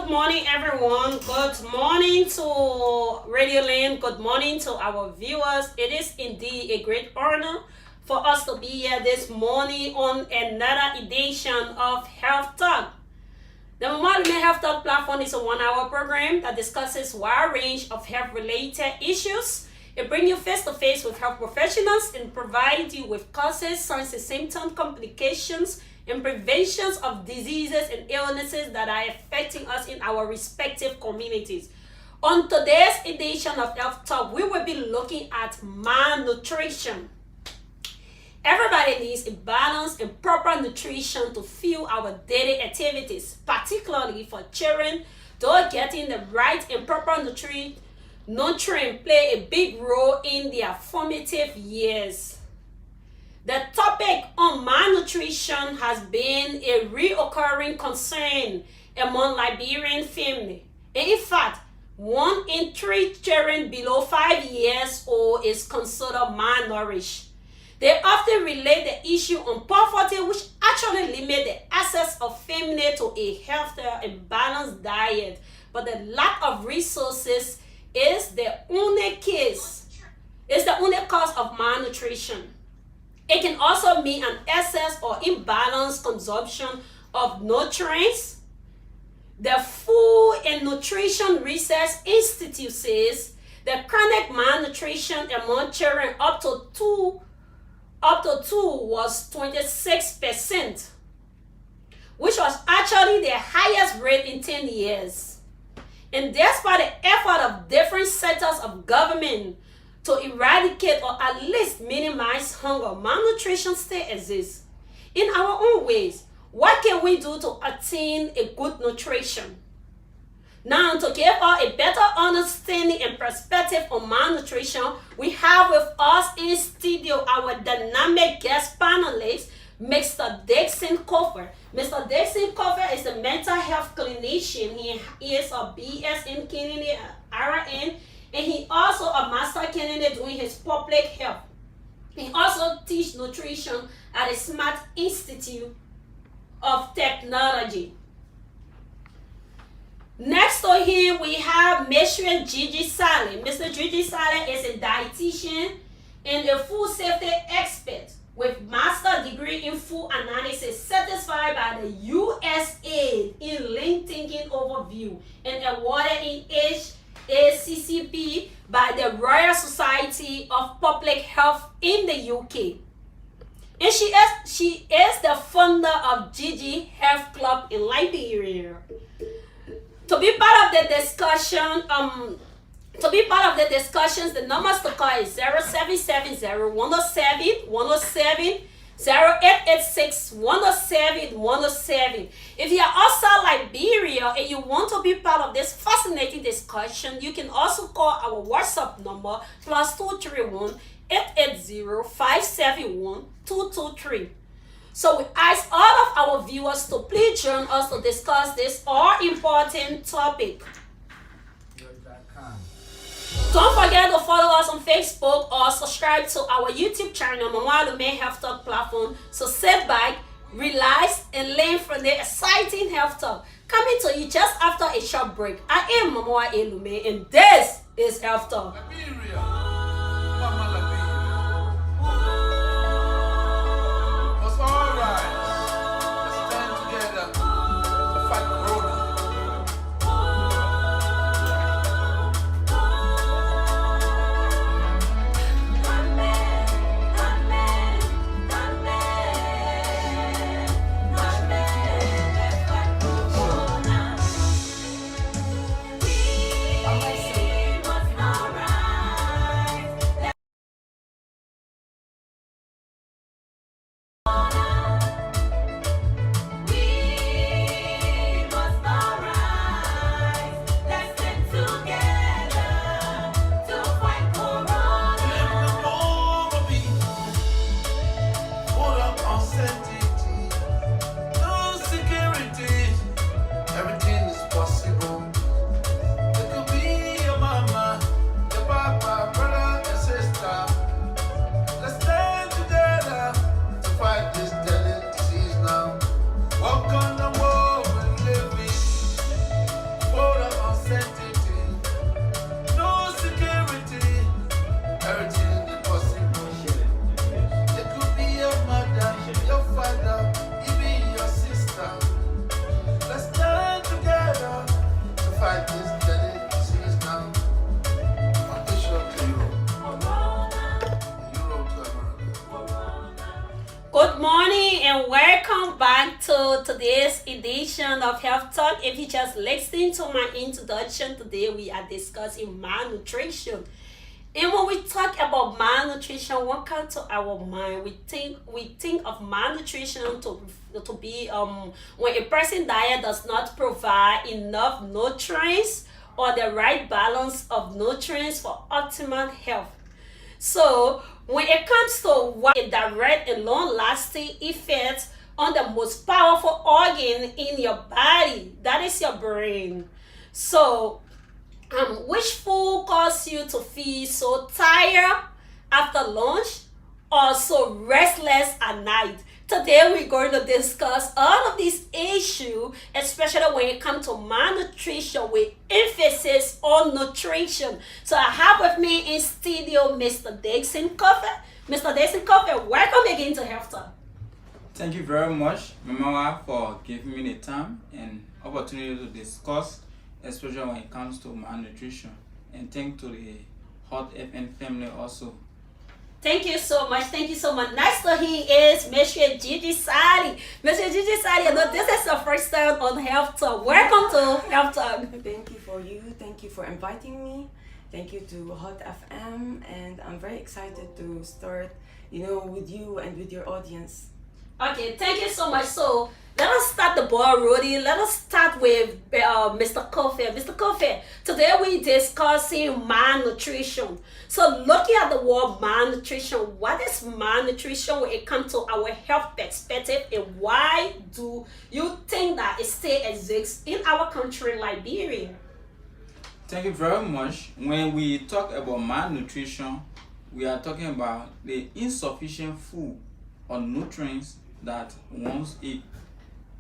Good morning, everyone. Good morning to Radio Land. Good morning to our viewers. It is indeed a great honor for us to be here this morning on another edition of Health Talk. The Malnutrition Health Talk platform is a 1-hour program that discusses a wide range of health-related issues. It brings you face-to-face with health professionals and provides you with causes, signs and symptoms, complications, and preventions of diseases and illnesses that are affecting us in our respective communities. On today's edition of Health Talk, we will be looking at malnutrition. Everybody needs a balanced and proper nutrition to fuel our daily activities, particularly for children. Though getting the right and proper nutrient play a big role in their formative years. The topic on malnutrition has been a recurring concern among Liberian families. And in fact, 1 in 3 children below 5 years old is considered malnourished. They often relate the issue on poverty, which actually limits the access of families to a healthier and balanced diet. But the lack of resources is the only cause of malnutrition. It can also mean an excess or imbalanced consumption of nutrients. The Food and Nutrition Research Institute says that chronic malnutrition among children up to two was 26%, which was actually the highest rate in 10 years. And despite the effort of different sectors of government to eradicate or at least minimize hunger, malnutrition still exists. In our own ways, what can we do to attain a good nutrition? Now, to give us a better understanding and perspective on malnutrition, we have with us in studio our dynamic guest panelist, Mr. Dixon Cofer. Mr. Dixon Cofer is a mental health clinician. He is a BS in Kennedy RN, and he also a master candidate doing his public health. He also teaches nutrition at the Smart Institute of Technology. Next to him, we have Mr. Gigi Saleh. Mr. Gigi Saleh is a dietitian and a food safety expert with master's degree in food analysis, certified by the USA in Lean Thinking Overview, and awarded in HACCP by the Royal Society of Public Health in the UK. And she is the founder of Gigi Health Club in Liberia. To be part of the discussion, the numbers to call is 0770-107-107, 0886-107-107. If you are outside Liberia and you want to be part of this fascinating discussion, you can also call our WhatsApp number +231 880-571-223. So we ask all of our viewers to please join us to discuss this all-important topic. Don't forget to follow us on Facebook or subscribe to our YouTube channel, Malnutrition Health Talk platform. So sit back, relax, and learn from the exciting health talk coming to you just after a short break. I am Mama Elume, and this is Health Talk. Good morning and welcome back to today's edition of Health Talk. If you just listening to my introduction, today we are discussing malnutrition. And when we talk about malnutrition, what comes to our mind? We think of malnutrition to be when a person diet does not provide enough nutrients or the right balance of nutrients for optimal health. So when it comes to what a direct and long-lasting effect on the most powerful organ in your body, that is your brain. So which food causes you to feel so tired after lunch or so restless at night? Today we're going to discuss all of these issues, especially when it comes to malnutrition with emphasis on nutrition. So I have with me in studio Mr. Dixon Coffee. Mr. Dixon Coffee, welcome again to Health Talk. Thank you very much, Mama, for giving me the time and opportunity to discuss, especially when it comes to malnutrition. And thank to the Hot FN family also. Thank you so much. Thank you so much. Next to he is Monsieur Gigi Sari. Monsieur Gigi Sari, I know this is your first time on Health Talk. Welcome to Health Talk. Thank you for you. Thank you for inviting me. Thank you to Hot FM, and I'm very excited to start, with you and with your audience. Okay, thank you so much. So let us start the ball rolling. Let us start with Mr. Coffee. Mr. Coffee, today we discussing malnutrition. So looking at the word malnutrition, what is malnutrition when it comes to our health perspective, and why do you think that it still exists in our country, Liberia? Thank you very much. When we talk about malnutrition, we are talking about the insufficient food or nutrients that one eat,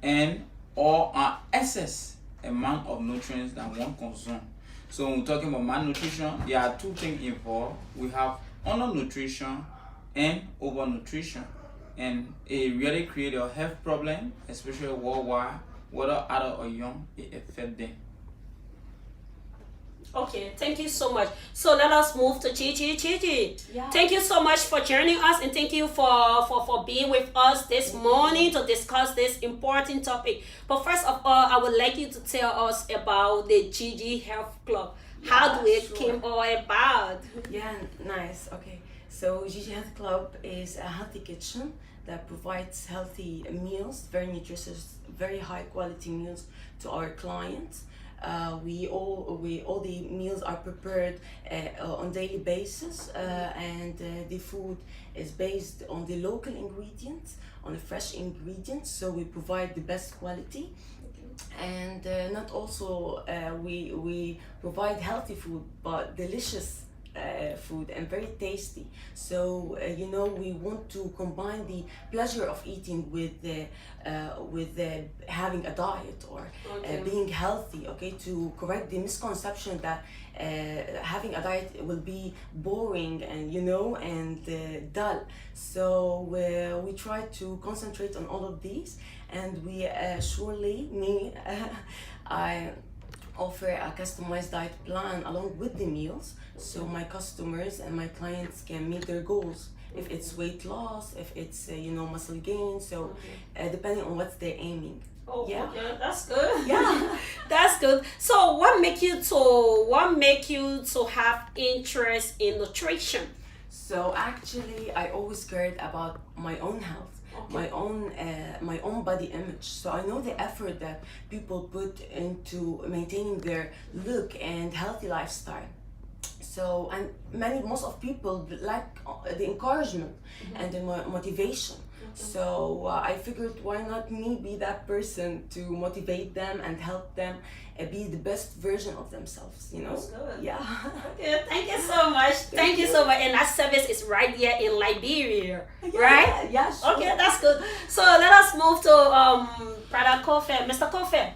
and or an excess amount of nutrients that one consume. So when we're talking about malnutrition, there are two things involved. We have undernutrition and overnutrition, and it really creates a health problem, especially worldwide, whether adult or young, it affects them. Okay, thank you so much. So let us move to Gigi. Gigi, Yeah. thank you so much for joining us, and thank you for being with us this morning to discuss this important topic. But first of all, I would like you to tell us about the Gigi Health Club. How do it sure. came all about? Yeah, nice. Okay. So Gigi Health Club is a healthy kitchen that provides healthy meals, very nutritious, very high quality meals to our clients. All the meals are prepared on daily basis, and the food is based on the local ingredients, on the fresh ingredients. So we provide the best quality, and not also we provide healthy food, but delicious food and very tasty. So we want to combine the pleasure of eating with having a diet or being healthy. Okay, to correct the misconception that having a diet will be boring and dull. So we try to concentrate on all of these, and we surely me I offer a customized diet plan along with the meals, so my customers and my clients can meet their goals. If it's weight loss, if it's muscle gain, so depending on what they're aiming. Oh, Yeah. okay, that's good. Yeah. That's good. So what make you to have interest in nutrition? So actually, I always cared about my own health, my own body image. So I know the effort that people put into maintaining their look and healthy lifestyle. So and most of people lack the encouragement and the motivation. So I figured, why not me be that person to motivate them and help them be the best version of themselves, That's good. Yeah. Okay, thank you so much. Thank you so much. And that service is right here in Liberia, right? Yeah, sure. Okay, that's good. So let us move to Brother Kofi. Mr. Kofi,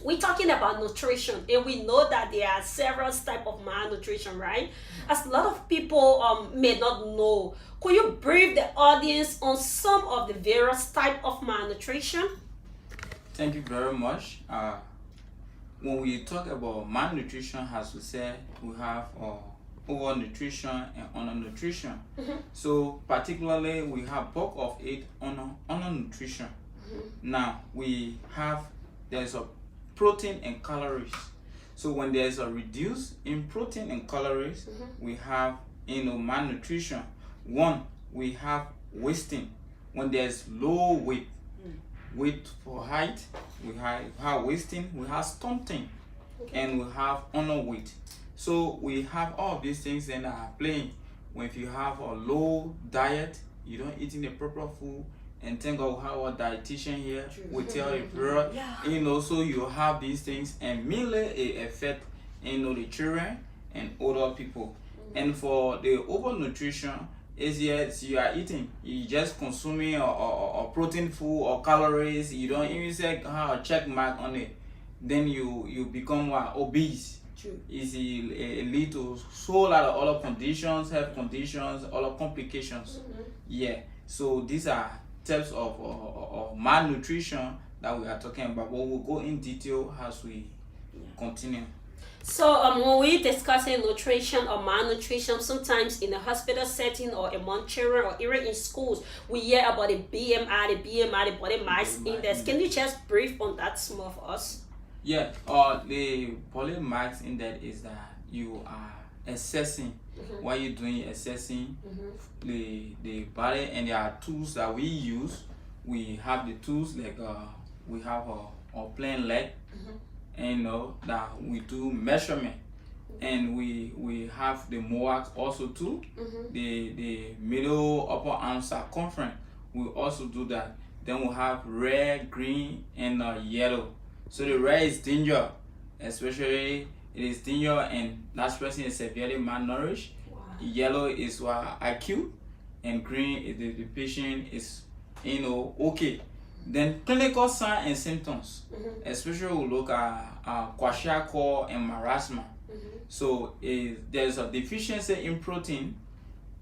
we're talking about nutrition, and we know that there are several types of malnutrition, right? As a lot of people may not know, could you brief the audience on some of the various types of malnutrition? Thank you very much. When we talk about malnutrition, as we said, we have overnutrition and undernutrition. So particularly we have bulk of it on undernutrition. Now we have, there's a protein and calories. So when there's a reduce in protein and calories, we have malnutrition. One, we have wasting. When there's low weight for height, we have wasting, we have stunting, and we have underweight. So we have all these things in our playing. When if you have a low diet, you don't eating the proper food, and thank God we have our dietitian here will tell you, so you have these things, and mainly it affect the children and older people. And for the overnutrition, is yes, you are eating, you just consuming a protein food or calories, you don't even say have a check mark on it, then you become obese. It lead to so lot of other conditions, health conditions, other complications. So these are types of malnutrition that we are talking about, but we'll go in detail as we continue. So when we discussing nutrition or malnutrition, sometimes in a hospital setting or among children or even in schools, we hear about the BMI, the body mass index. Can you just brief on that small for us? Yeah, the body mass index is that you are assessing what you're doing, assessing the body, and there are tools that we use. We have the tools like we have a plain leg, and that we do measurement, and we have the MOAC also too, the middle upper arm circumference. We also do that. Then we have red, green, and yellow. So the red is danger, especially it is danger and that person is severely malnourished. Yellow is acute, and green is the patient is okay. Then clinical signs and symptoms, especially we look at kwashiorkor and marasma. So there's a deficiency in protein.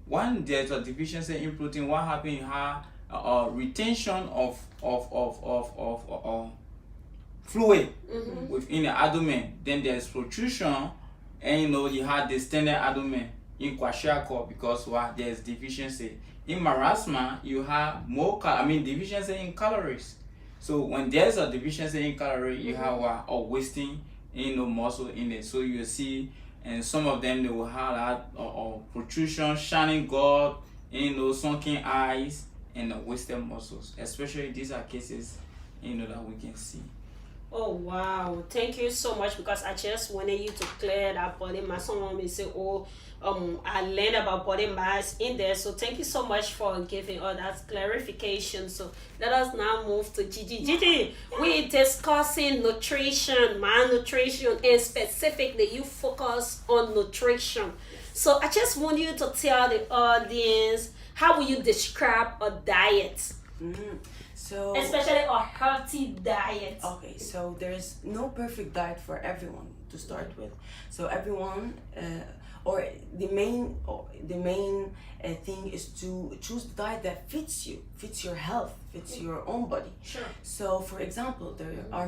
When there's a deficiency in protein, what happens? You have retention of fluid within the abdomen. Then there's protrusion, and you have distended abdomen in kwashiorkor because there's deficiency. In marasma, you have more deficiency in calories. So when there's a deficiency in calories, you have a wasting muscle in it. So you see, and some of them they will have that protrusion, shining gall, sunken eyes, and wasted muscles. Especially these are cases that we can see. Oh wow, thank you so much, because I just wanted you to clear that body mass. Someone may say, I learned about body mass in there. So thank you so much for giving all that clarification. So let us now move to Gigi. Gigi, we're discussing nutrition, malnutrition, and specifically you focus on nutrition. So I just want you to tell the audience, how will you describe a diet? So, especially a healthy diet. Okay, so there's no perfect diet for everyone to start with. So everyone, or the main thing is to choose the diet that fits you, fits your health, fits your own body. Sure. So for example, there are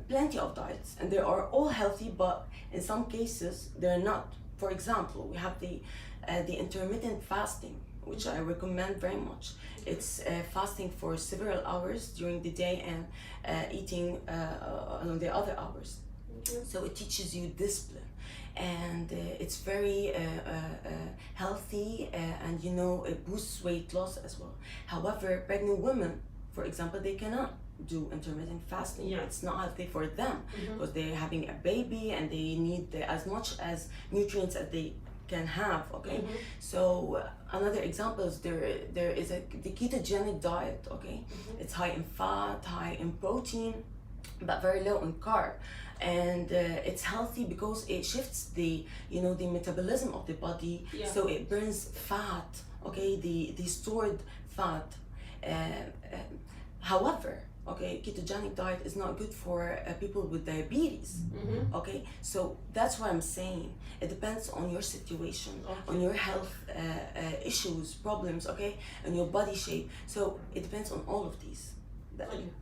plenty of diets, and they are all healthy, but in some cases they're not. For example, we have the intermittent fasting, which I recommend very much. It's fasting for several hours during the day and eating on the other hours. So it teaches you discipline, and it's very healthy, and it boosts weight loss as well. However, pregnant women, for example, they cannot do intermittent fasting. It's not healthy for them because they're having a baby and they need as much as nutrients as they can have. Okay, so another example is there is the ketogenic diet. Okay, it's high in fat, high in protein, but very low in carb, and it's healthy because it shifts the metabolism of the body, so it burns fat. Okay, the stored fat. However, ketogenic diet is not good for people with diabetes. Okay, so that's what I'm saying. It depends on your situation, on your health issues, problems, and your body shape. So it depends on all of these.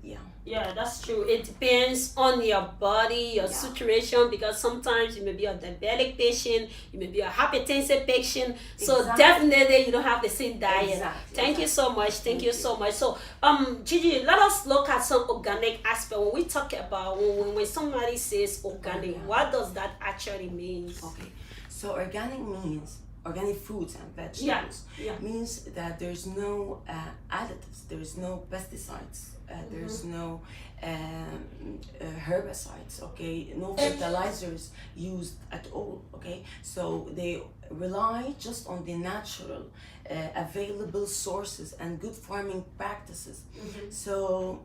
Yeah. Yeah, that's true. It depends on your body, your Yeah. situation, because sometimes you may be a diabetic patient, you may be a hypertensive patient. So Exactly. definitely you don't have the same diet. Exactly. Thank you so much. Thank you you. so much. So Gigi, let us look at some organic aspect. When we talk about when somebody says organic, what does that actually mean? Okay. So organic means organic foods and vegetables means that there's no additives, there's no pesticides, there's no herbicides, okay, no fertilizers used at all, okay. So they rely just on the natural available sources and good farming practices. So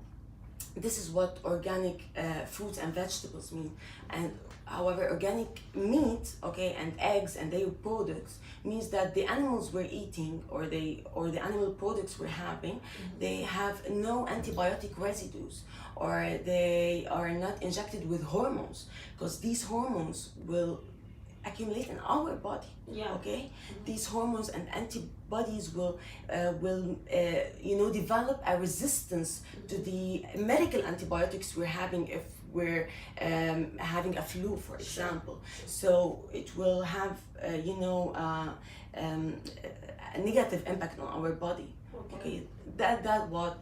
this is what organic fruits and vegetables mean. And however, organic meat, okay, and eggs and dairy products means that the animals we're eating or the animal products we're having, they have no antibiotic residues, or they are not injected with hormones, because these hormones will accumulate in our body. Okay, these hormones and antibodies will develop a resistance to the medical antibiotics we're having if we're having a flu, for example. So it will have a negative impact on our body. Okay, that what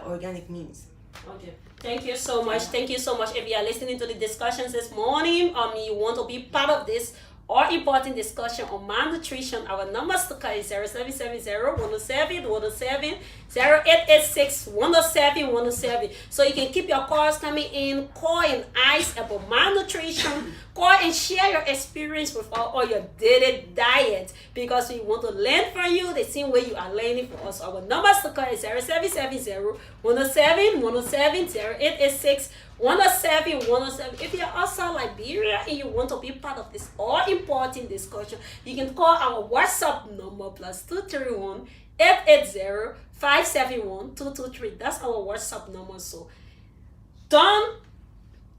organic means. Okay. Thank you so much. Thank you so much. If you are listening to the discussions this morning, you want to be part of this or important discussion on malnutrition, our numbers to call is 0770-107-107, 0886-107-107. So you can keep your calls coming in, call and ask about malnutrition, call and share your experience with all your daily diet, because we want to learn from you the same way you are learning from us. Our numbers to call is 0770-107-107, 0886-107-107. If you're outside Liberia and you want to be part of this all important discussion, you can call our WhatsApp number +231 880-571-223. That's our WhatsApp number. So don't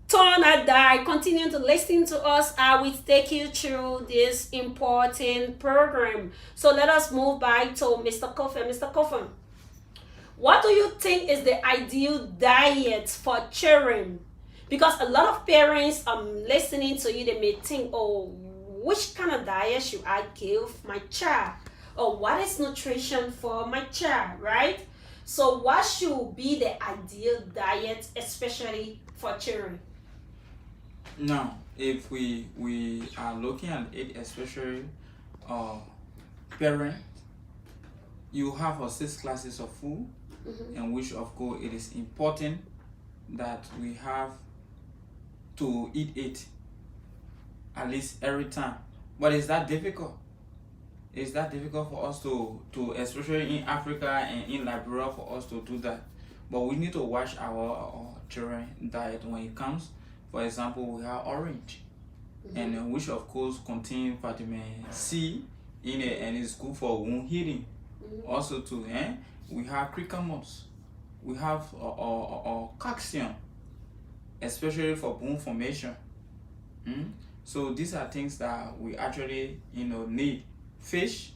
turn or die. Continue to listen to us. I will take you through this important program. So let us move back to Mr. Kofi. Mr. Kofi, what do you think is the ideal diet for children? Because a lot of parents listening to you, they may think, oh, which kind of diet should I give my child? Or what is nutrition for my child, right? So what should be the ideal diet, especially for children? Now, if we are looking at it, especially parent, you have 6 classes of food, in which of course it is important that we have to eat it at least every time. But is that difficult? Is that difficult for us to especially in Africa and in Liberia, for us to do that? But we need to watch our children diet when it comes. For example, we have orange, and which of course contain vitamin C in it, and it's good for wound healing. Also too, we have cucumbers, we have calcium, especially for bone formation. So these are things that we actually need. Fish,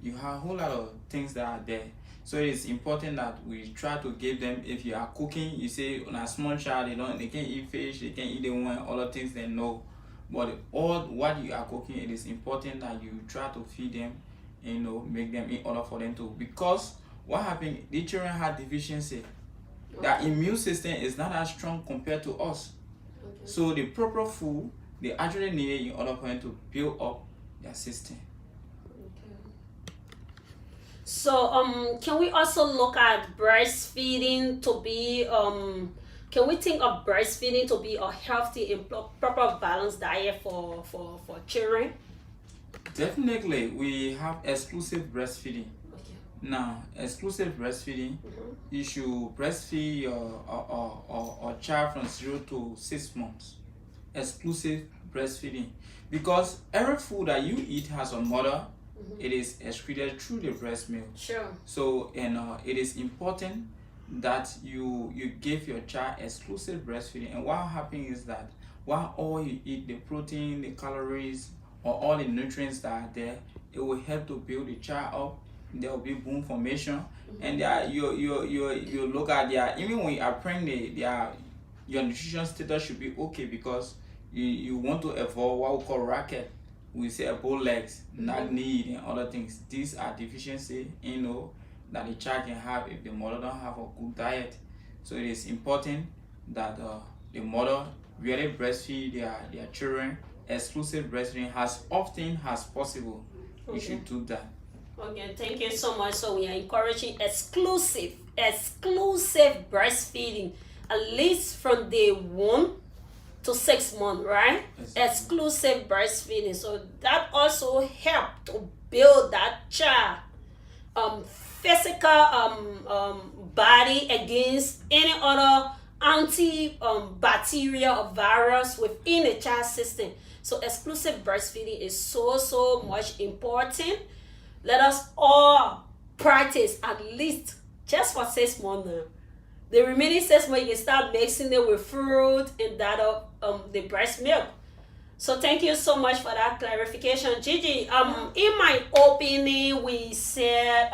you have a whole lot of things that are there. So it's important that we try to give them. If you are cooking, you say on a small child, they can't eat fish, they can't eat the one, all the things they know. But all what you are cooking, it is important that you try to feed them, make them in order for them to. Because what happens, the children have deficiency. Their immune system is not as strong compared to us. So the proper food they actually need in order for them to build up their system. So can we also look at breastfeeding to be can we think of breastfeeding to be a healthy and proper balanced diet for children? Definitely, we have exclusive breastfeeding. Now, exclusive breastfeeding, you should breastfeed your child from 0 to 6 months. Exclusive breastfeeding, because every food that you eat has a mother. It is excreted through the breast milk. Sure. So, it is important that you give your child exclusive breastfeeding. And what happens is that while all you eat, the protein, the calories, or all the nutrients that are there, it will help to build the child up there will be bone formation. And you look at their, even when you are pregnant, your nutrition status should be okay, because you want to avoid what we call racket. We say bow legs, not knee, and other things. These are deficiency, that the child can have if the mother don't have a good diet. So it is important that the mother really breastfeed their children, exclusive breastfeeding as often as possible. You should do that. Okay, thank you so much. So we are encouraging exclusive breastfeeding, at least from day 1 to 6 months, right? Exactly. Exclusive breastfeeding. So that also help to build that child physical body against any other bacteria or virus within the child system. So exclusive breastfeeding is so much important. Let us all practice at least just for 6 months now. The remaining 6 months you can start mixing it with fruit and that of the breast milk. So thank you so much for that clarification, Gigi. In my opening, we said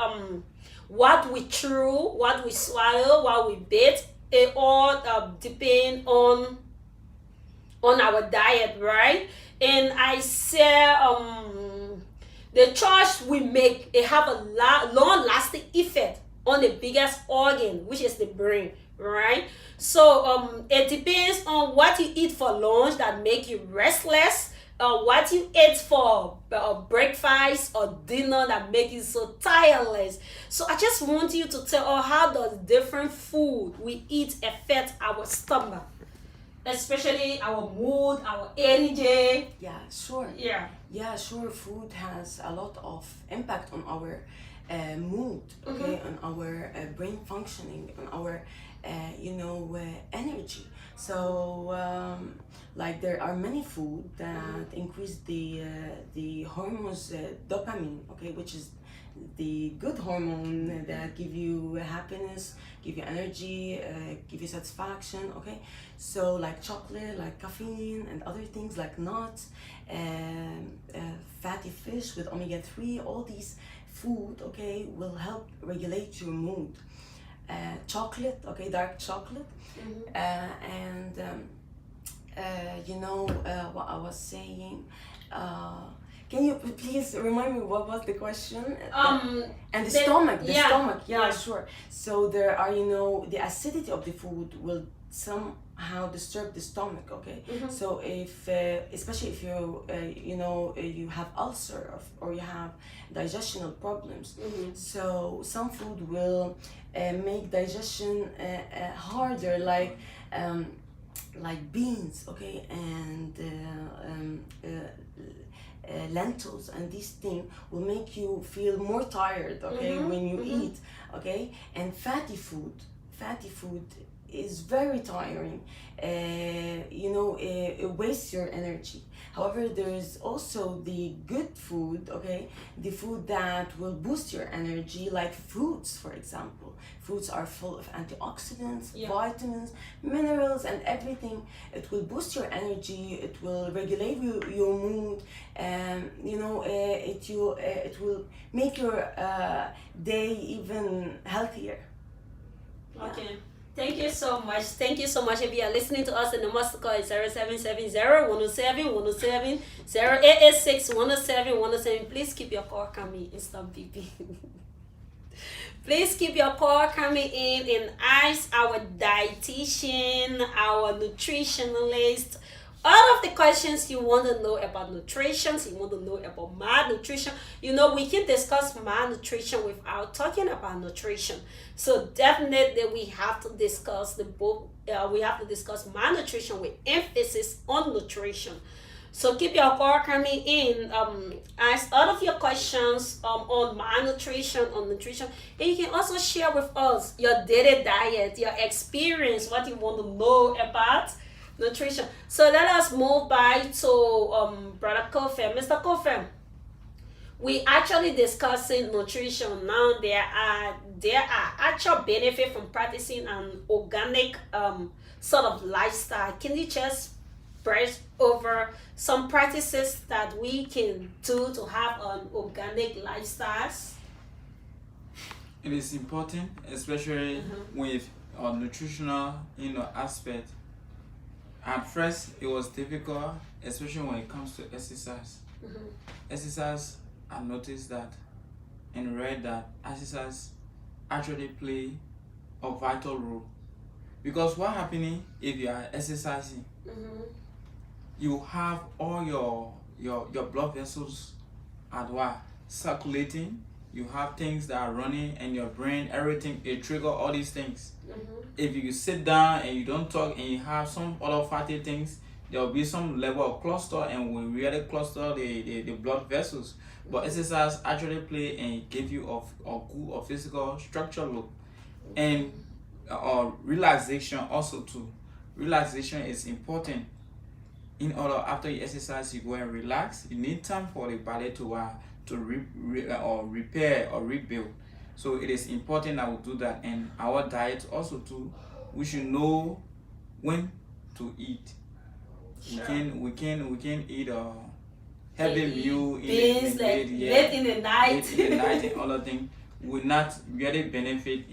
what we chew, what we swallow, what we bit, it all depend on our diet, right? And I said the choice we make, it have a long-lasting effect on the biggest organ, which is the brain, right? So it depends on what you eat for lunch that make you restless, what you eat for breakfast or dinner that make you so tireless. So I just want you to tell us, how does different food we eat affect our stomach, especially our mood, our energy? Yeah, sure. Yeah, sure. Food has a lot of impact on our mood, okay, on our brain functioning, on our energy. So like there are many food that increase the hormones, dopamine, okay, which is the good hormone that give you happiness, give you energy, give you satisfaction, okay. So like chocolate, like caffeine, and other things like nuts, fatty fish with omega-3, all these food, okay, will help regulate your mood. Chocolate, okay, dark chocolate, and what I was saying. Can you please remind me what was the question? And the stomach, yeah, sure. So there are, the acidity of the food will somehow disturb the stomach, okay? So if, especially if you have ulcer or you have digestional problems, so some food will make digestion harder, like beans, okay, and lentils, and these things will make you feel more tired, okay, when you eat, okay. And fatty food is very tiring. It wastes your energy. However, there is also the good food, okay, the food that will boost your energy, like fruits, for example. Fruits are full of antioxidants, vitamins, minerals, and everything. It will boost your energy, it will regulate your mood, and it will make your day even healthier. Okay. Thank you so much. Thank you so much. If you are listening to us, the number to call is 0770-107-107, 0886-107-107. Please keep your call coming and stop beeping. Please keep your call coming in and ask our dietitian, our nutritionist, all of the questions you want to know about nutrition, you want to know about malnutrition. We can discuss malnutrition without talking about nutrition. So definitely we have to discuss we have to discuss malnutrition with emphasis on nutrition. So keep your call coming in. Ask all of your questions on malnutrition, on nutrition. And you can also share with us your daily diet, your experience, what you want to know about nutrition. So let us move by to Brother Kofem. Mr. Kofem, we actually discussing nutrition now. There are actual benefits from practicing an organic sort of lifestyle. Can you just brush over some practices that we can do to have an organic lifestyle? It is important, especially with our nutritional, aspect. At first, it was difficult, especially when it comes to exercise. Exercise, I noticed that and read that exercise actually play a vital role. Because what happening if you are exercising, you have all your blood vessels at what circulating. You have things that are running in your brain, everything, it trigger all these things. If you sit down and you don't talk and you have some other fatty things, there will be some level of cluster, and we really cluster the blood vessels. But exercise actually play and give you a good or physical structure look. And relaxation also too. Relaxation is important. In order, after you exercise, you go and relax. You need time for the body to repair or rebuild. So it is important that we do that. And our diet also too, we should know when to eat. We can eat a heavy meal beans late in the night. Late in the night and other things will not really benefit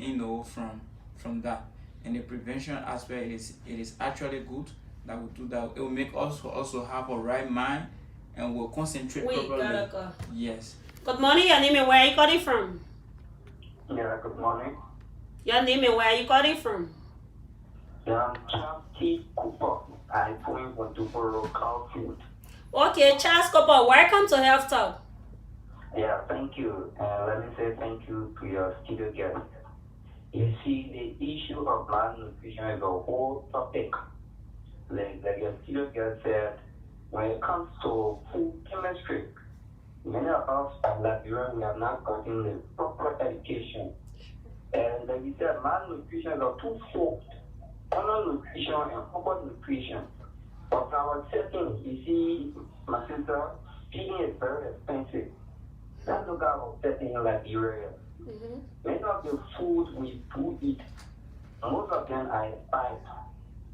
from that. And the prevention aspect, it is actually good that we do that. It will make us also have a right mind, and we'll concentrate properly. Gotta go. Yes. Good morning, your name and where are you calling from? Yeah, good morning. Your name and where are you calling from? Yeah, I'm Charles Cooper. I'm calling from Duboro, Caulfield. Okay, Charles Cooper, welcome to Health Talk. Yeah, thank you. Let me say thank you to your studio guest. You see, the issue of malnutrition is a whole topic. Like your studio guest said, when it comes to food chemistry, many of us at Liberian, we have not gotten the proper education. And like you said, malnutrition is a twofold. Nutrition and proper nutrition. But our setting, you see, my sister, feeding is very expensive. Let's look at our setting in Liberia. Many of the food we do eat, most of them are expired.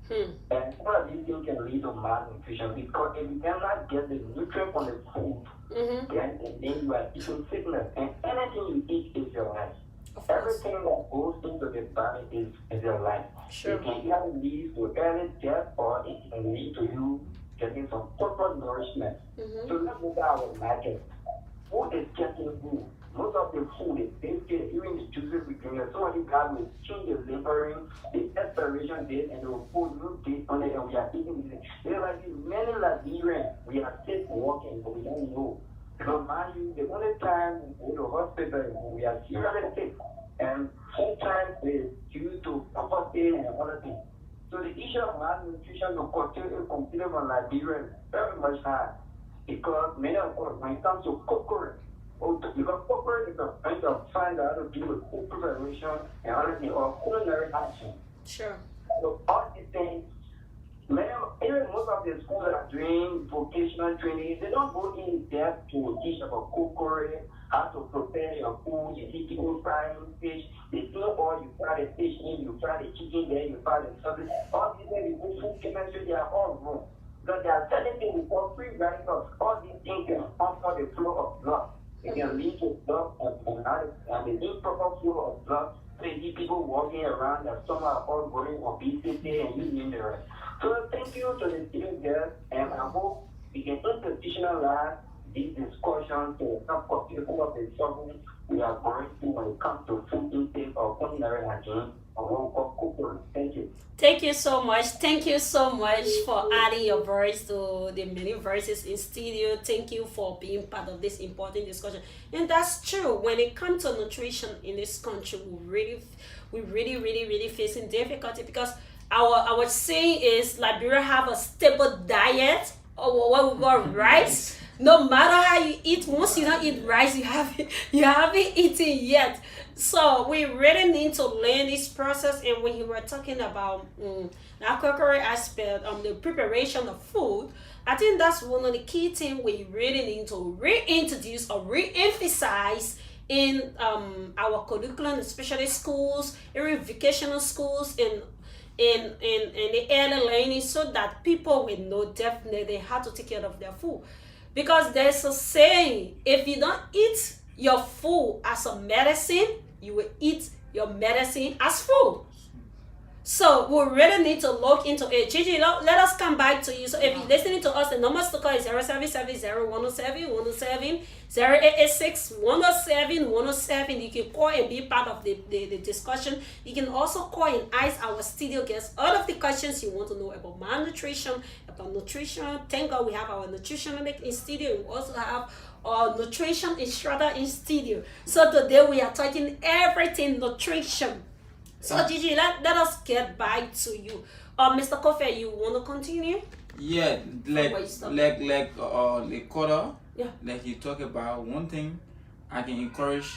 And all of these things can lead to malnutrition, because if you cannot get the nutrient from the food, then you are eating sickness. And anything you eat is your life. Everything that goes into the body is your life. Sure. It can either lead to early death, or it can lead to you getting some proper nourishment. So let's look at our market. Food is getting good. Most of the food is tasted, even the juices we drink. Some of these guys will change the labeling, the expiration date, and they will put new date on it, and we are eating it. There are many Liberians, we are still working, but we don't know. Because mind you, the only time we go to hospital is when we are seriously sick. And sometimes it's due to poverty and other things. So the issue of malnutrition will continue from Liberia very much high. Because many of us, when it comes to cookery, because cookery is a kind of find out how to do with food preparation and other things, or culinary action. Sure. So all these things, even most of the schools that are doing vocational training, they don't go in depth to teach about cookery, how to prepare your food. You see people frying fish, they do all, you fry the fish in, you fry the chicken there, you fry the sausage. All these things, you do food chemistry, they are all wrong. Because there are certain things we call free radicals. All these things can offer the flow of blood. It can lead to blood and the improper flow of blood. So you see people walking around that some are all going obesity and you name the rest. So thank you to the student guests, and I hope we can institutionalize this discussion to help continue some of the trouble we are going through when it comes to food intake or culinary hygiene or what we call cookery. Thank you. Thank you so much. Thank you so much for adding your voice to the many voices in studio. Thank you for being part of this important discussion. And that's true. When it comes to nutrition in this country, we really facing difficulty, because our saying is Liberia have a stable diet, or what we call rice. No matter how you eat, once you don't eat rice, you haven't eaten yet. So we really need to learn this process. And when you were talking about the cookery aspect, the preparation of food, I think that's one of the key things we really need to reintroduce or re-emphasize in our curriculum, especially schools, even vocational schools, in the early learning, so that people will know definitely how to take care of their food. Because there's a saying, if you don't eat your food as a medicine, you will eat your medicine as food. So we really need to look into it. Gigi, let us come back to you. So if you're listening to us, the numbers to call is 0770-107-107, 0886-107-107. You can call and be part of the discussion. You can also call and ask our studio guests all of the questions you want to know about malnutrition, about nutrition. Thank God we have our nutritionist in studio. We also have our nutrition instructor in studio. So today we are talking everything nutrition. So Gigi, let us get back to you. Mr. Kofi, you want to continue? Yeah, like the quarter. Yeah. Like you talk about one thing, I can encourage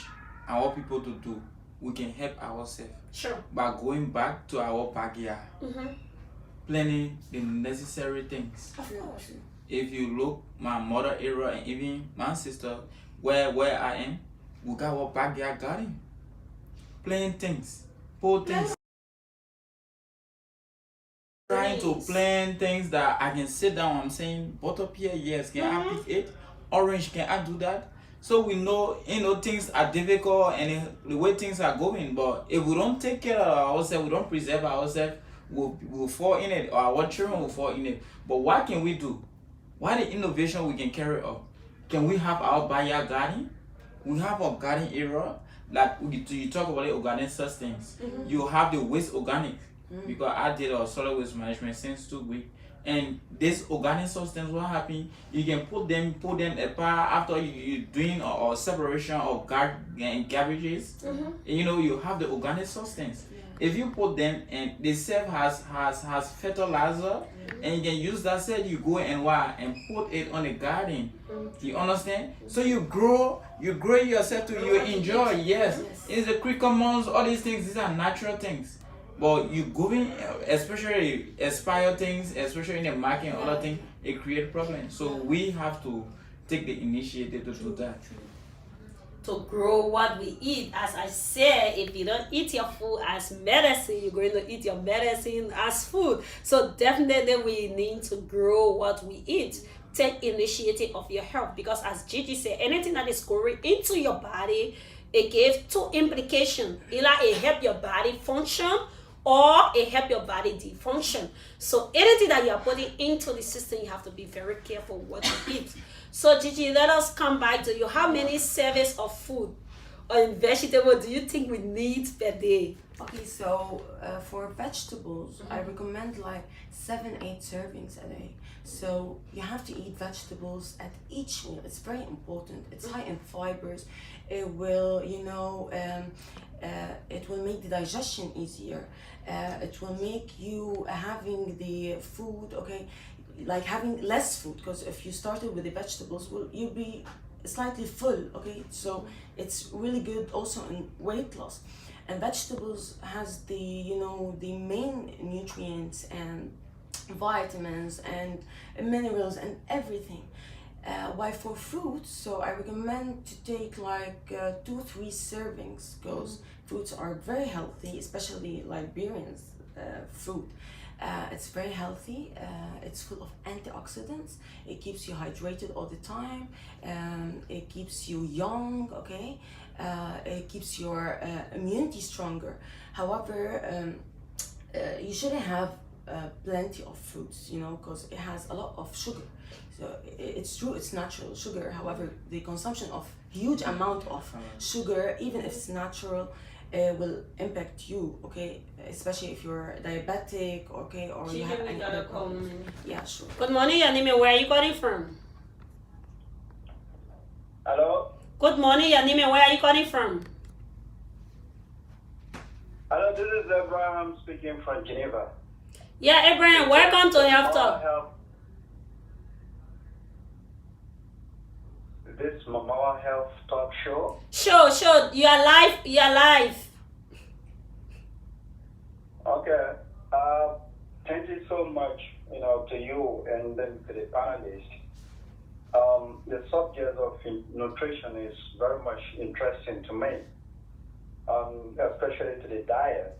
our people to do. We can help ourselves. Sure. By going back to our backyard, planning the necessary things. Of course. If you look, my mother era and even my sister, where I am, we got our backyard garden. Playing things. Pull things, trying to plan things that I can sit down. I'm saying butter pear, yes, can I pick it? Orange, can I do that? So we know, things are difficult and the way things are going. But if we don't take care of ourselves, we don't preserve ourselves, we'll fall in it, or our children will fall in it. But what can we do? What the innovation we can carry out? Can we have our backyard garden? We have a garden area. Like you talk about the organic substance, you have the waste organic, because I did a solid waste management since 2 weeks, and this organic substance, what happen? You can put them apart after you doing a separation of garbages. You have the organic substance. If you put them, and the self has fertilizer, and you can use that said, you go and put it on the garden. You understand? So you grow yourself to you enjoy. Yes. It's the cricklemons, all these things, these are natural things. But you going, especially expire things, especially in the market and other things, it creates problems. So we have to take the initiative to do that. To grow what we eat. As I said, if you don't eat your food as medicine, you're going to eat your medicine as food. So definitely we need to grow what we eat. Take initiative of your health, because as Gigi said, anything that is going into your body, it gives two implications. Either it help your body function, or it help your body defunction. So anything that you are putting into the system, you have to be very careful what you eat. So Gigi, let us come back to you. How many servings of food or vegetable do you think we need per day? Okay, so for vegetables, I recommend like 7-8 servings a day. So you have to eat vegetables at each meal. It's very important. It's high in fibers. It will, it will make the digestion easier. It will make you having the food, like having less food, because if you started with the vegetables, you'll be slightly full. So it's really good also in weight loss. And vegetables has the main nutrients and vitamins and minerals and everything. While for fruits, so I recommend to take like 2-3 servings, because fruits are very healthy, especially Liberians fruit. It's very healthy. It's full of antioxidants. It keeps you hydrated all the time. It keeps you young. It keeps your immunity stronger. However, you shouldn't have plenty of fruits, because it has a lot of sugar. So it's true, it's natural sugar. However, the consumption of huge amount of sugar, even if it's natural, will impact you, especially if you're diabetic, or you have any other problems. Yeah, sure. Good morning, Yanime. Where are you calling from? Hello? Good morning, Yanime. Where are you calling from? Hello, this is Abraham speaking from Geneva. Yeah, Abraham, welcome to Health Talk. This Mama Health Talk show? Sure. You are live. Okay. Thank you so much, to you and then to the panelists. The subject of nutrition is very much interesting to me, especially to the diet.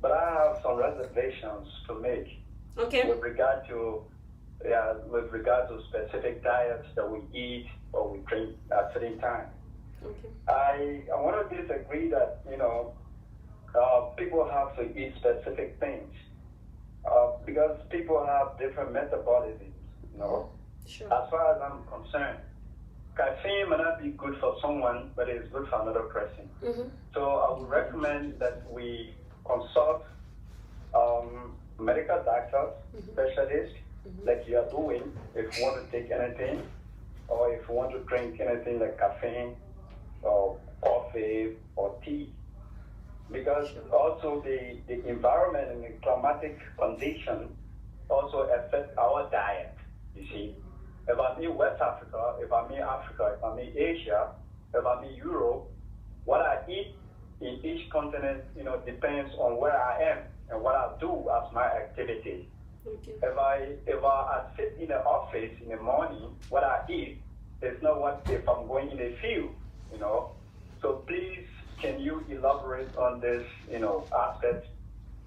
But I have some reservations to make with regard to specific diets that we eat or we drink at certain time. I want to disagree that people have to eat specific things because people have different metabolisms. You know, Sure. as far as I'm concerned, caffeine may not be good for someone, but it's good for another person. Mm-hmm. So I would recommend that we consult medical doctors, specialists, like you are doing, if you want to take anything, or if you want to drink anything like caffeine, or coffee, or tea. Because also the environment and the climatic condition also affect our diet, you see. If I'm in West Africa, if I'm in Africa, if I'm in Asia, if I'm in Europe, what I eat in each continent, depends on where I am and what I do as my activity. Okay. If I sit in the office in the morning, what I eat is not what if I'm going in the field, So please, can you elaborate on this, aspect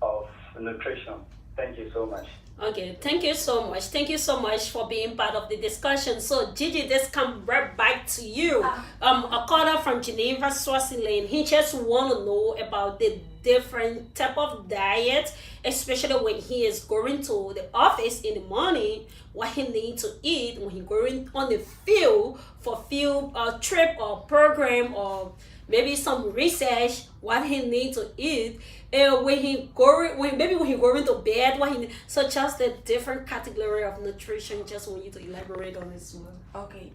of nutrition? Thank you so much. Okay, thank you so much. Thank you so much for being part of the discussion. So, Gigi, this come right back to you. A caller from Geneva, Swaziland, he just want to know about the different type of diet, especially when he is going to the office in the morning, what he needs to eat when he going on the field for field trip or program or maybe some research, what he needs to eat. When he going to bed, so just the different category of nutrition. Just want you to elaborate on this one. Okay,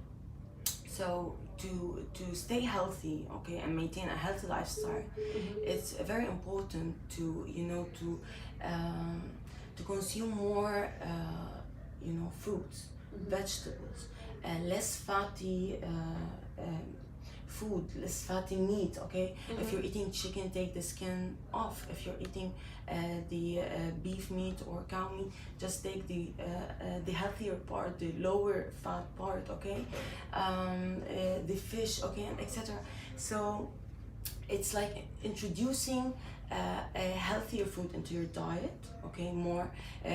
so to stay healthy, okay, and maintain a healthy lifestyle, it's very important to consume more fruits, vegetables, less fatty food, less fatty meat, okay? If you're eating chicken, take the skin off. If you're eating the beef meat or cow meat, just take the healthier part, the lower fat part, okay? The fish, okay, and etc. So it's like introducing a healthier food into your diet, okay? More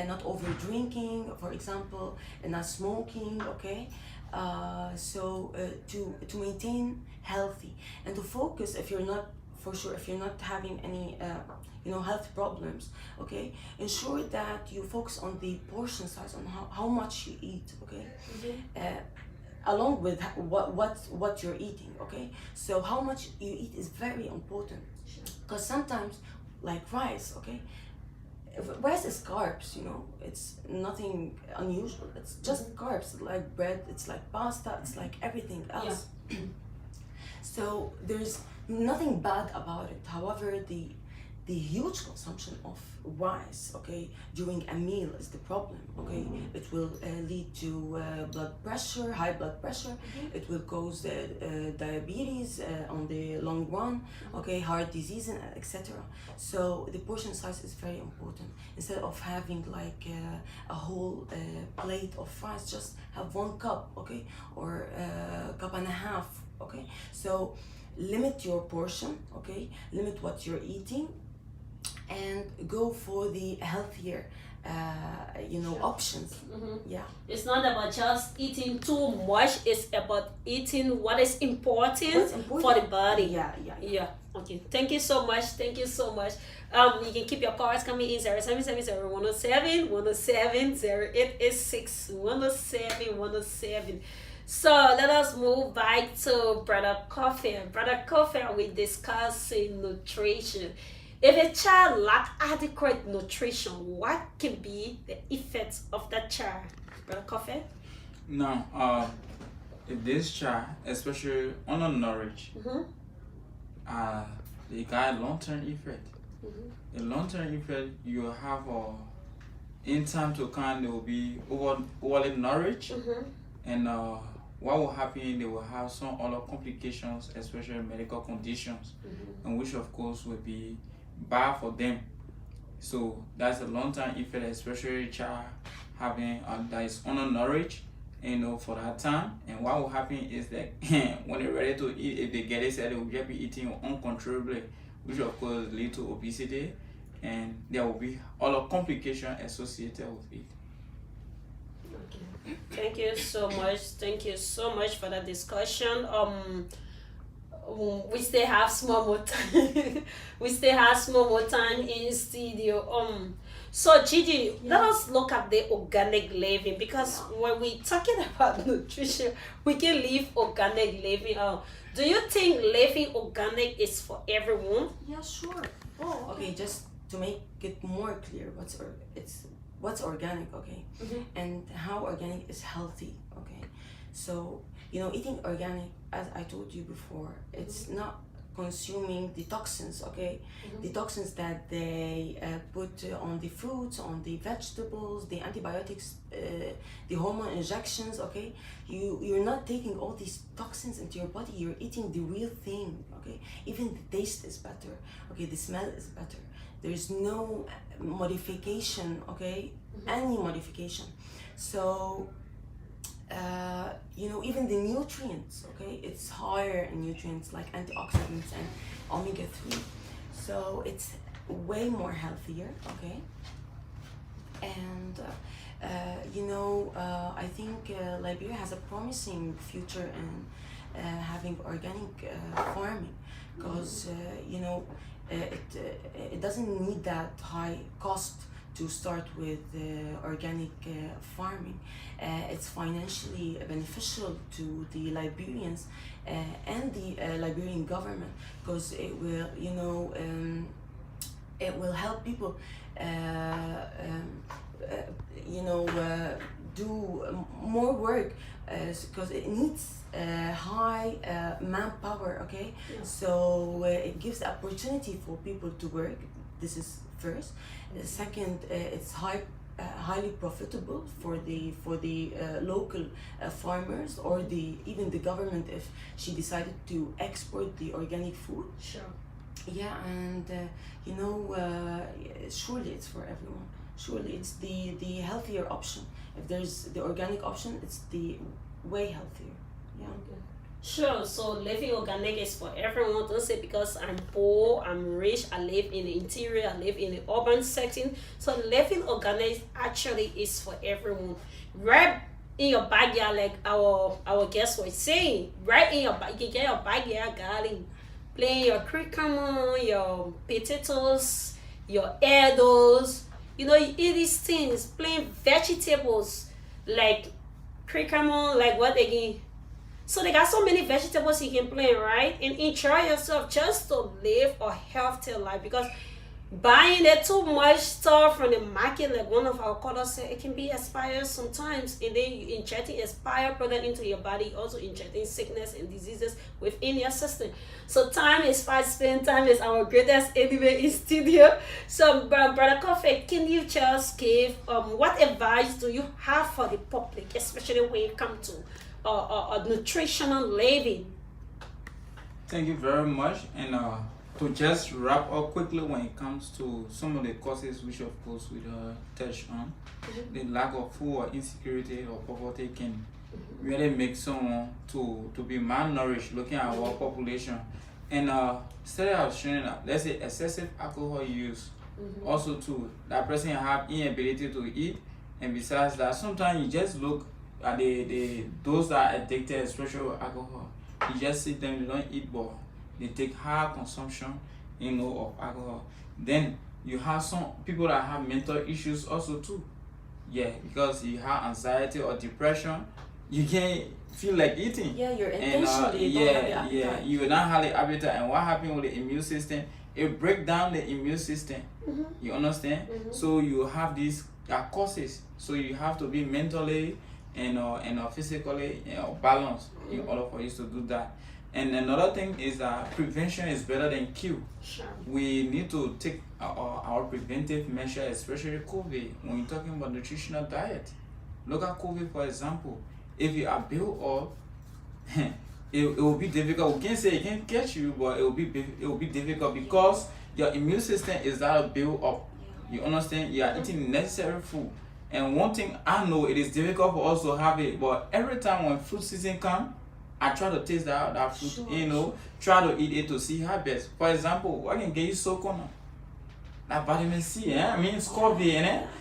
not over drinking, for example, and not smoking, okay? To maintain healthy and to focus, if you're not having any health problems, okay, ensure that you focus on the portion size, on how much you eat, okay, along with what you're eating, okay. So how much you eat is very important, because sometimes, like rice, okay, rice is carbs, it's nothing unusual. It's just carbs, like bread, it's like pasta, it's like everything else. Yeah. So there's nothing bad about it. However, the huge consumption of rice, okay, during a meal is the problem, okay. It will lead to high blood pressure. It will cause diabetes on the long run, okay, heart disease, and etc. So the portion size is very important. Instead of having like a whole plate of rice, just have 1 cup, okay, or a cup and a half, okay. So limit your portion, okay, limit what you're eating, and go for the healthier options. Yeah, it's not about just eating too much, it's about eating what is important for the body. Yeah. Okay, thank you so much. You can keep your calls coming in 0770-107-0886-107. So let us move back to Brother Coffee. Brother Coffee, we discussing nutrition. If a child lacks adequate nutrition, what can be the effects of that child? Brother Coffee? Now, if this child, especially undernourished, they got long-term effect. The long-term effect, you have in time to come, they will be overly nourished, and what will happen, they will have some other complications, especially medical conditions, and which of course will be bad for them. So that's a long-term effect, especially child having that is undernourished, for that time. And what will happen is that when they're ready to eat, if they get it, they will just be eating uncontrollably, which of course lead to obesity, and there will be other complications associated with it. Thank you so much for that discussion. we still have small more time. We still have small more time in studio. So Gigi, let us look at the organic living, because when we talking about nutrition, we can live organic living. Do you think living organic is for everyone? Yeah, sure. Oh, okay. Just to make it more clear, what's organic, okay, and how organic is healthy, okay. So eating organic, as I told you before, it's not consuming the toxins, okay, the toxins that they put on the fruits, on the vegetables, the antibiotics, the hormone injections, okay. You're not taking all these toxins into your body. You're eating the real thing, okay. Even the taste is better, okay, the smell is better. There's no modification, okay, any modification. So even the nutrients, okay, it's higher in nutrients like antioxidants and omega-3. So it's way more healthier, okay. And I think Liberia has a promising future in having organic farming, because it doesn't need that high cost to start with organic farming. It's financially beneficial to the Liberians and the Liberian government, because it will, it will help people, do more work, because it needs high manpower, okay. So it gives opportunity for people to work. This is first. Second, it's highly profitable for the local farmers, or even the government, if she decided to export the organic food. Sure. Yeah, and surely it's for everyone. Surely it's the healthier option. If there's the organic option, it's the way healthier. Yeah. Okay. Sure, so living organic is for everyone. Don't say because I'm poor, I'm rich, I live in the interior, I live in the urban setting. So living organic actually is for everyone. Right in your backyard, like our guest was saying, right in your backyard, you can get your backyard garden, plant your cucumber, your potatoes, your edibles. You eat these things, plant vegetables like cucumber, like what again? So they got so many vegetables you can plant, right? And enjoy yourself just to live a healthy life, because buying that too much stuff from the market, like one of our callers said, it can be expired sometimes, and then you injecting expired product into your body, also injecting sickness and diseases within your system. So time is fast spent. Time is our greatest enemy in studio. So Brother Kofi, can you just give what advice do you have for the public, especially when it comes to nutritional living? Thank you very much. And to just wrap up quickly, when it comes to some of the causes which of course we touch on, the lack of food or insecurity or poverty can really make someone to be malnourished, looking at our population. And instead of showing that, let's say excessive alcohol use, also too, that person have inability to eat. And besides that, sometimes you just look at those that are addicted, especially with alcohol. You just see them, they don't eat, but they take high consumption, of alcohol. Then you have some people that have mental issues also too. Yeah, because you have anxiety or depression, you can't feel like eating. Yeah, you're intentionally don't have the appetite. You will not have the appetite. And what happens with the immune system? It breaks down the immune system. You understand? So you have these causes. So you have to be mentally and physically balanced in order for you to do that. And another thing is that prevention is better than cure. Sure. We need to take our preventive measures, especially COVID, when you're talking about nutritional diet. Look at COVID, for example. If you are built up, it will be difficult. We can't say it can't catch you, but it will be difficult because your immune system is not built up. You understand? You are eating necessary food. And one thing I know, it is difficult for us to have it, but every time when fruit season comes, I try to taste that fruit, try to eat it to see how best. For example, I can get you coconut, that vitamin C, I mean scurvy,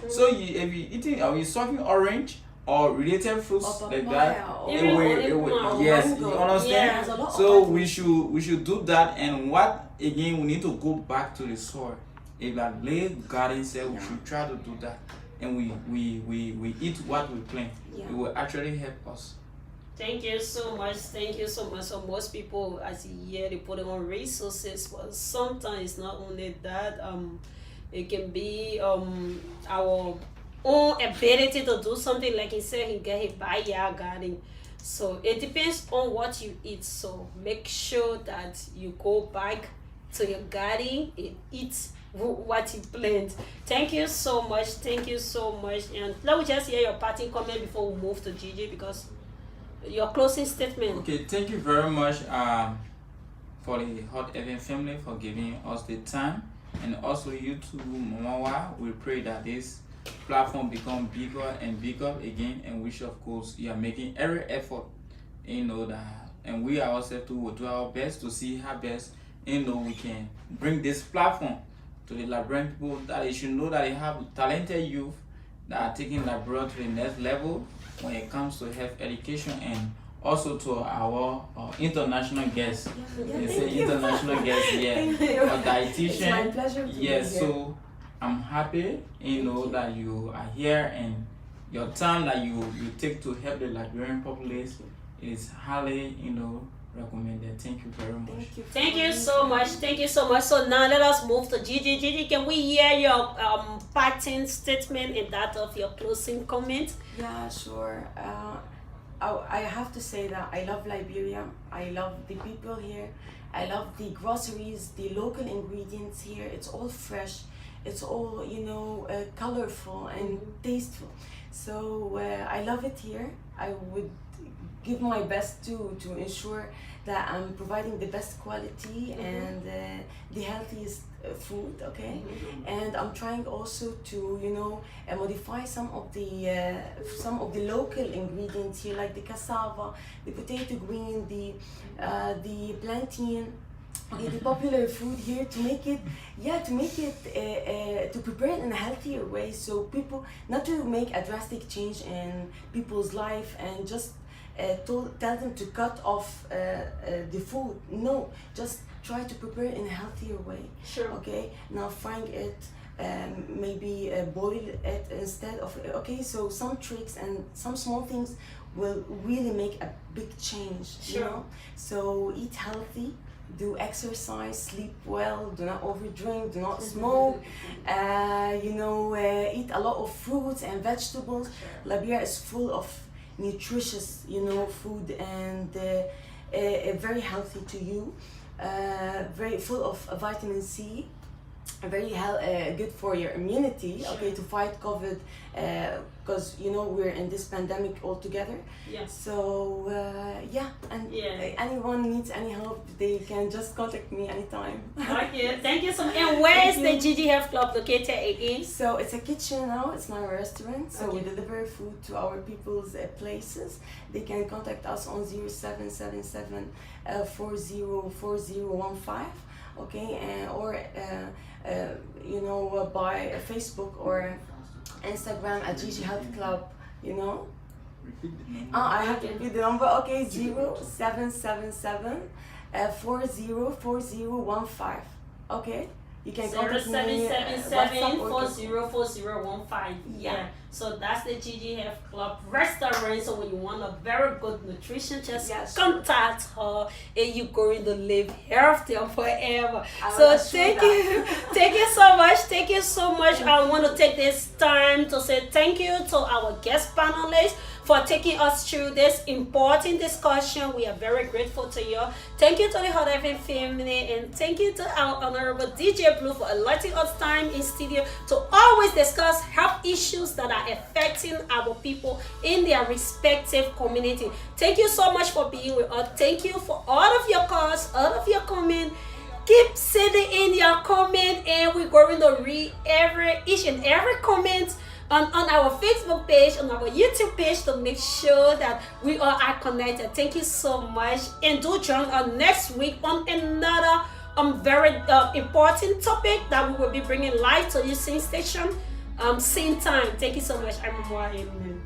So if you eating, or you sucking orange or related fruits Or like papaya, that, or Even yes, mango. you understand. Yeah. There's a lot of So vitamins. we should do that. And what again, we need to go back to the soil. If that lay garden said, we Yeah. should try to do that, and we eat what we plant. Yeah. It will actually help us. Thank you so much. Thank you so much. So most people, as you hear, they put it on resources, but sometimes it's not only that. It can be our own ability to do something. Like he said, he get his backyard garden. So it depends on what you eat. So make sure that you go back to your garden and eat what you plant. Thank you so much. Thank you so much. And let me just hear your parting comment before we move to Gigi, because your closing statement. Okay, thank you very much for the Hot FM family for giving us the time, and also you too, Mamawa. We pray that this platform become bigger and bigger again, and which of course you are making every effort, that, and we ourselves too will do our best to see how best we can bring this platform to the Liberian people, that they should know that they have talented youth that are taking Liberia to the next level when it comes to health education, and also to our international guests. They say international guests, yeah, Thank you. a dietitian. It's my pleasure to be Yes, here. so I'm happy, that you are here, and your time that you take to help the Liberian populace is highly, recommended. Thank you very much. Thank you. Thank you so much. Thank you so much. So now let us move to Gigi. Gigi, can we hear your parting statement and that of your closing comment? Yeah, sure. I have to say that I love Liberia. I love the people here. I love the groceries, the local ingredients here. It's all fresh. It's all, colorful and tasteful. So I love it here. I would give my best to ensure that I'm providing the best quality and the healthiest food, okay? And I'm trying also to modify some of the local ingredients here, like the cassava, the potato green, the plantain, the popular food here, to make it to prepare it in a healthier way, so people, not to make a drastic change in people's life and just tell them to cut off the food. No, just try to prepare it in a healthier way. Sure. Okay, now frying it, maybe boil it instead of, okay, so some tricks and some small things will really make a big change. Sure. So eat healthy, do exercise, sleep well, do not overdrink, do not smoke, eat a lot of fruits and vegetables. Liberia is full of nutritious food, and very healthy to you, very full of vitamin C, very good for your immunity. Sure. Okay, to fight COVID, because we're in this pandemic all together. Yes. So anyone needs any help, they can just contact me anytime. Okay, thank you so much. And where is the Gigi Health Club located again? So it's a kitchen now, it's not a restaurant. So we Okay. deliver food to our people's places. They can contact us on 0777 404015, okay, or by Facebook or Instagram at Gigi Health Club, Repeat the number. I have to repeat the number, okay, 0777 404015, okay? You can contact me, WhatsApp or 0777404015. Yeah. So that's the Gigi Health Club restaurant. So when you want a very good nutrition, just Yes. contact her and you're going to live healthier forever. I So will assure thank that. you. Thank you so much. Thank you so much. I want to take this time to say thank you to our guest panelists for taking us through this important discussion. We are very grateful to you. Thank you to the Hot FM family, and thank you to our honorable DJ Blue for allotting us time in studio to always discuss health issues that are affecting our people in their respective community. Thank you so much for being with us. Thank you for all of your calls, all of your comments. Keep sending in your comment, and we're going to read each and every comment on our Facebook page, on our YouTube page, to make sure that we all are connected. Thank you so much, and do join us next week on another very important topic that we will be bringing live to you, same station, same time. Thank you so much. I'm Moa.